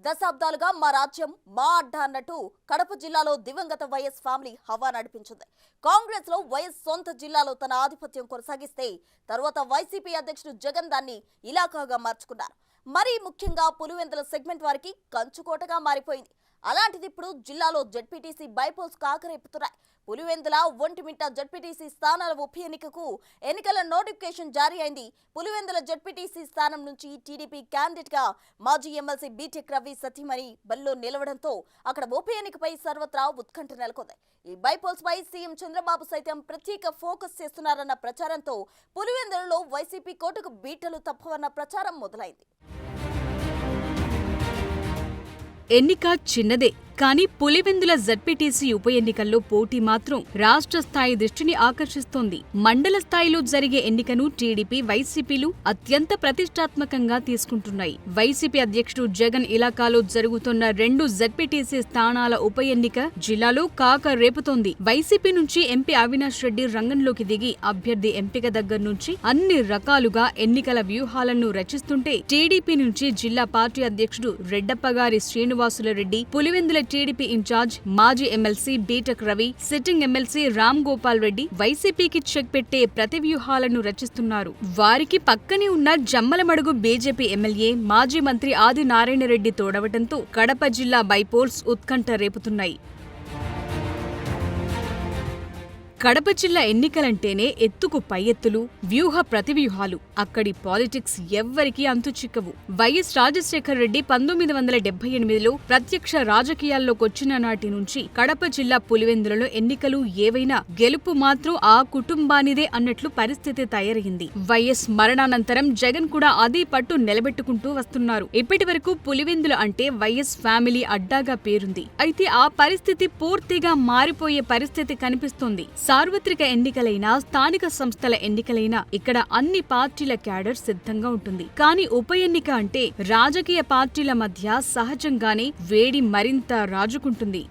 దశాబ్దాలుగా మా రాజ్యం మా అడ్డా అన్నట్టు కడప జిల్లాలో దివంగత వైఎస్ ఫ్యామిలీ హవా నడిపించింది. కాంగ్రెస్ లో వైఎస్ సొంత జిల్లాలో తన ఆధిపత్యం కొనసాగిస్తే తర్వాత వైసీపీ అధ్యక్షుడు జగన్ దాన్ని ఇలాకాగా మార్చుకున్నారు. మరీ ముఖ్యంగా పులివెందుల సెగ్మెంట్ వారికి కంచుకోటగా మారిపోయింది. అలాంటిది ఇప్పుడు జిల్లాలో జెడ్పీటీసీ బైపోల్స్ కాకరేపుతున్నాయి. పులివెందుల ఒంటిమిట్ట జెడ్పీటీసీ స్థానాల ఉప ఎన్నికకు ఎన్నికల నోటిఫికేషన్ జారీ అయింది. పులివెందుల జెడ్పీటీసీ స్థానం నుంచి టీడీపీ క్యాండిడేట్ గా మాజీ ఎమ్మెల్సీ బీటెక్ రవి సతీమణి బరిలో నిలవడంతో అక్కడ ఉప ఎన్నికపై సర్వత్రా ఉత్కంఠ నెలకొంది. ఈ బైపోల్స్ పై సీఎం చంద్రబాబు సైతం ప్రత్యేక ఫోకస్ చేస్తున్నారన్న ప్రచారంతో పులివెందులలో వైసీపీ కోటకు బీటలు తప్పవన్న ప్రచారం మొదలైంది. ఎన్నిక చిన్నదే, కానీ పులివెందుల జెడ్పీటీసీ ఉప ఎన్నికల్లో పోటీ మాత్రం రాష్ట్ర స్థాయి దృష్టిని ఆకర్షిస్తోంది. మండల స్థాయిలో జరిగే ఎన్నికను టీడీపీ, వైసీపీలు అత్యంత ప్రతిష్టాత్మకంగా తీసుకుంటున్నాయి. వైసీపీ అధ్యక్షుడు జగన్ ఇలాకాలో జరుగుతున్న 2 జెడ్పీటీసీ స్థానాల ఉప ఎన్నిక జిల్లాలో కాక రేపుతోంది. వైసీపీ నుంచి ఎంపీ అవినాష్ రెడ్డి రంగంలోకి దిగి అభ్యర్థి ఎంపిక దగ్గర నుంచి అన్ని రకాలుగా ఎన్నికల వ్యూహాలను రచిస్తుంటే, టీడీపీ నుంచి జిల్లా పార్టీ అధ్యక్షుడు రెడ్డప్పగారి శ్రీనివాసులరెడ్డి, పులివెందుల టీడీపీ ఇన్ఛార్జ్ మాజీ MLC BTech Ravi, sitting MLC Ram Gopal Reddy వైసీపీకి చెక్ పెట్టే ప్రతి వ్యూహాలను రచిస్తున్నారు. వారికి పక్కనే ఉన్న జమ్మలమడుగు బీజేపీ ఎమ్మెల్యే మాజీ మంత్రి ఆదినారాయణ రెడ్డి తోడవటంతో కడప జిల్లా బైపోల్స్ ఉత్కంఠ రేపుతున్నాయి. కడప జిల్లా ఎన్నికలంటేనే ఎత్తుకు పై ఎత్తులు, వ్యూహ ప్రతివ్యూహాలు. అక్కడి పాలిటిక్స్ ఎవ్వరికీ అంతుచిక్కవు. వైఎస్ రాజశేఖర రెడ్డి 1978లో ప్రత్యక్ష రాజకీయాల్లోకొచ్చిన నాటి నుంచి కడప జిల్లా పులివెందులలో ఎన్నికలు ఏవైనా గెలుపు మాత్రం ఆ కుటుంబానిదే అన్నట్లు పరిస్థితి తయారైంది. వైఎస్ మరణానంతరం జగన్ కూడా అదే పట్టు నిలబెట్టుకుంటూ వస్తున్నారు. ఇప్పటి వరకు పులివెందుల అంటే వైఎస్ ఫ్యామిలీ అడ్డాగా పేరుంది. అయితే ఆ పరిస్థితి పూర్తిగా మారిపోయే పరిస్థితి కనిపిస్తోంది. సార్వత్రిక ఎన్నికలైనా, స్థానిక సంస్థల ఎన్నికలైనా ఇక్కడ అన్ని పార్టీల క్యాడర్ సిద్ధంగా ఉంటుంది. కానీ ఉప ఎన్నిక అంటే రాజకీయ పార్టీల మధ్య సహజంగానే వేడి మరింత రాజుకుంటుంది.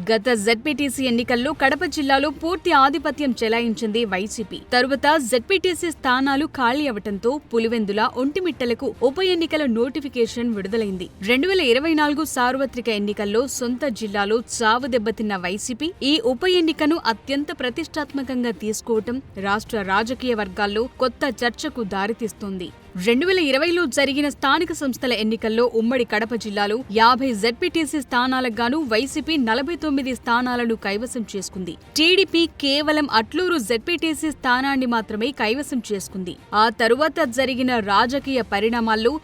గత జెడ్పీటీసీ ఎన్నికల్లో కడప జిల్లాలో పూర్తి ఆధిపత్యం చెలాయించింది వైసీపీ. తరువాత జెడ్పీటీసీ స్థానాలు ఖాళీ అవటంతో పులివెందుల, ఒంటిమిట్టలకు ఉప ఎన్నికల నోటిఫికేషన్ విడుదలైంది. 2024 సార్వత్రిక ఎన్నికల్లో సొంత జిల్లాలో చావు దెబ్బతిన్న వైసీపీ ఈ ఉప ఎన్నికను అత్యంత ప్రతిష్టాత్మకంగా తీసుకోవటం రాష్ట్ర రాజకీయ వర్గాల్లో కొత్త చర్చకు దారితీస్తోంది. 2020లో జరిగిన స్థానిక సంస్థల ఎన్నికల్లో ఉమ్మడి కడప జిల్లాలో 50 జెడ్పీటీసీ స్థానాలకు గాను వైసీపీ 49 స్థానాలను కైవసం చేసుకుంది. టీడీపీ కేవలం అట్లూరు జెడ్పీటీసీ స్థానాన్ని మాత్రమే కైవసం చేసుకుంది. ఆ తరువాత జరిగిన రాజకీయ పరిణామాల్లో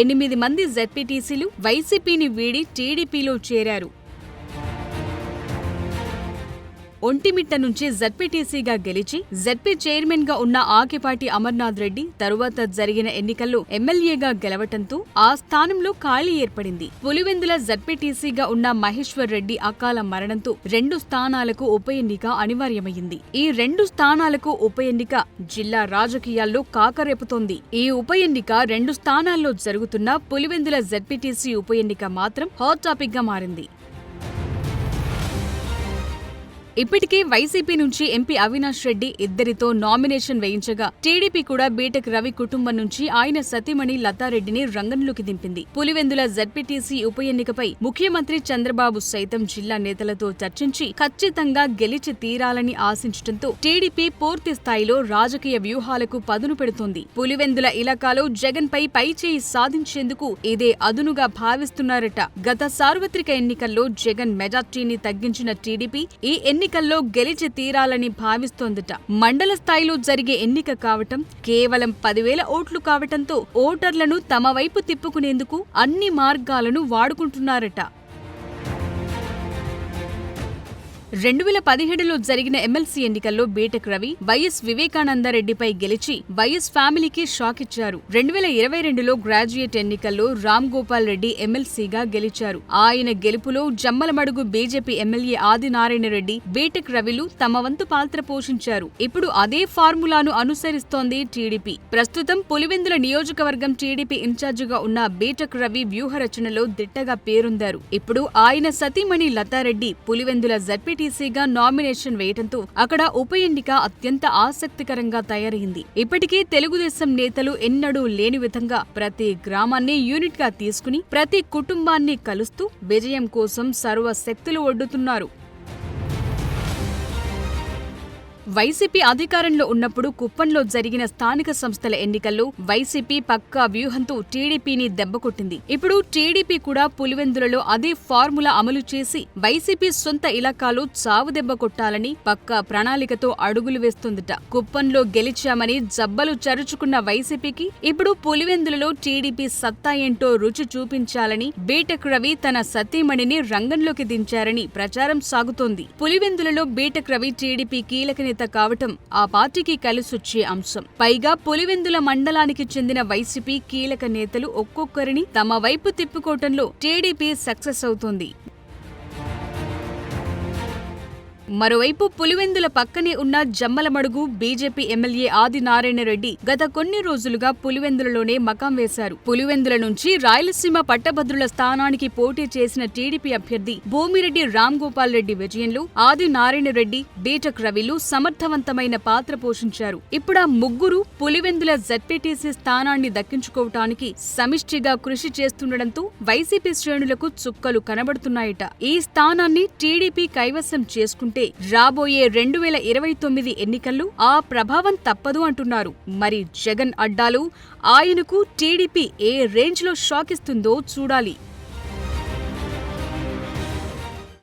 8 మంది జెడ్పీటీసీలు వైసీపీని వీడి టీడీపీలో చేరారు. ఒంటిమిట్ట నుంచి జెడ్పీటీసీగా గెలిచి జెడ్పీ చైర్మన్ గా ఉన్న ఆకిపాటి అమర్నాథ్ రెడ్డి తరువాత జరిగిన ఎన్నికల్లో ఎమ్మెల్యేగా గెలవటంతో ఆ స్థానంలో ఖాళీ ఏర్పడింది. పులివెందుల జెడ్పీటీసీగా ఉన్న మహేశ్వర్ రెడ్డి అకాల మరణంతో 2 స్థానాలకు ఉప ఎన్నిక అనివార్యమైంది. ఈ 2 స్థానాలకు ఉప ఎన్నిక జిల్లా రాజకీయాల్లో కాకరేపుతోంది. ఈ ఉప ఎన్నిక 2 స్థానాల్లో జరుగుతున్న పులివెందుల జెడ్పీటీసీ ఉప ఎన్నిక మాత్రం హాట్ టాపిక్ గా మారింది. ఇప్పటికే వైసీపీ నుంచి ఎంపీ అవినాష్ రెడ్డి ఇద్దరితో నామినేషన్ వేయించగా, టీడీపీ కూడా బీటెక్ రవి కుటుంబం నుంచి ఆయన సతీమణి లతారెడ్డిని రంగంలోకి దింపింది. పులివెందుల జెడ్పీటీసీ ఉప ఎన్నికపై ముఖ్యమంత్రి చంద్రబాబు సైతం జిల్లా నేతలతో చర్చించి ఖచ్చితంగా గెలిచి తీరాలని ఆశించడంతో టీడీపీ పూర్తి స్థాయిలో రాజకీయ వ్యూహాలకు పదును పెడుతోంది. పులివెందుల ఇలాకాలో జగన్ పై పైచేయి సాధించేందుకు ఇదే అదునుగా భావిస్తున్నారట. గత సార్వత్రిక ఎన్నికల్లో జగన్ మెజార్టీని తగ్గించిన టీడీపీ ఈ ఎన్నికల్లో గెలిచి తీరాలని భావిస్తోందట. మండల స్థాయిలో జరిగే ఎన్నిక కావటం, కేవలం 10,000 ఓట్లు కావటంతో ఓటర్లను తమ వైపు తిప్పుకునేందుకు అన్ని మార్గాలను వాడుకుంటున్నారట. 2017లో జరిగిన ఎమ్మెల్సీ ఎన్నికల్లో బీటెక్ రవి వైఎస్ వివేకానందరెడ్డిపై గెలిచి వైఎస్ ఫ్యామిలీకి షాక్ ఇచ్చారు. 2022లో గ్రాడ్యుయేట్ ఎన్నికల్లో రామ్ గోపాల్ రెడ్డి ఎమ్మెల్సీగా గెలిచారు. ఆయన గెలుపులో Jammalamadugu BJP MLA Adinarayana Reddy, BTech రవిలు తమ వంతు పాత్ర పోషించారు. ఇప్పుడు అదే ఫార్ములాను అనుసరిస్తోంది టీడీపీ. ప్రస్తుతం పులివెందుల నియోజకవర్గం టీడీపీ ఇన్ఛార్జిగా ఉన్న బీటెక్ రవి వ్యూహరచనలో దిట్టగా పేరొందారు. ఇప్పుడు ఆయన సతీమణి లతారెడ్డి పులివెందుల జెడ్పీ జెడ్పీటీసీగా నామినేషన్ వేయడంతో అక్కడ ఉప ఎన్నిక అత్యంత ఆసక్తికరంగా తయారైంది. ఇప్పటికే తెలుగుదేశం నేతలు ఎన్నడూ లేని విధంగా ప్రతి గ్రామాన్ని యూనిట్ గా తీసుకుని ప్రతి కుటుంబాన్ని కలుస్తూ విజయం కోసం సర్వశక్తులు ఒడ్డుతున్నారు. వైసీపీ అధికారంలో ఉన్నప్పుడు కుప్పంలో జరిగిన స్థానిక సంస్థల ఎన్నికల్లో వైసీపీ పక్కా వ్యూహంతో టీడీపీని దెబ్బకొట్టింది. ఇప్పుడు టీడీపీ కూడా పులివెందులలో అదే ఫార్ములా అమలు చేసి వైసీపీ సొంత ఇలాకాలో చావు దెబ్బ కొట్టాలని పక్కా ప్రణాళికతో అడుగులు వేస్తుందట. కుప్పంలో గెలిచామని జబ్బలు చరుచుకున్న వైసీపీకి ఇప్పుడు పులివెందులలో టీడీపీ సత్తా ఏంటో రుచి చూపించాలని బీటెక్ రవి తన సతీమణిని రంగంలోకి దించారని ప్రచారం సాగుతోంది. పులివెందులలో బీటెక్ రవి టీడీపీ కీలక కావటం ఆ పార్టీకి కలిసొచ్చే అంశం. పైగా పులివెందుల మండలానికి చెందిన వైసీపీ కీలక నేతలు ఒక్కొక్కరిని తమ వైపు తిప్పుకోవటంలో టీడీపీ సక్సెస్ అవుతోంది. మరోవైపు పులివెందుల పక్కనే ఉన్న జమ్మలమడుగు బీజేపీ ఎమ్మెల్యే ఆదినారాయణ రెడ్డి గత కొన్ని రోజులుగా పులివెందులలోనే మకాం వేశారు. పులివెందుల నుంచి రాయలసీమ పట్టభద్రుల స్థానానికి పోటీ చేసిన టీడీపీ అభ్యర్థి భూమిరెడ్డి రామ్ గోపాల్ రెడ్డి విజయంలో ఆదినారాయణ రెడ్డి, బీటెక్ రవిలు సమర్థవంతమైన పాత్ర పోషించారు. ఇప్పుడు ఆ ముగ్గురు పులివెందుల జెడ్పీటీసీ స్థానాన్ని దక్కించుకోవటానికి సమిష్టిగా కృషి చేస్తుండటంతో వైసీపీ శ్రేణులకు చుక్కలు కనబడుతున్నాయట. ఈ స్థానాన్ని టీడీపీ కైవసం చేసుకుంటే రాబోయే 2029 ఎన్నికల్లో ఆ ప్రభావం తప్పదు అంటున్నారు. మరి జగన్ అడ్డాలు ఆయనకు టీడీపీ ఏ రేంజ్లో షాక్ ఇస్తుందో చూడాలి.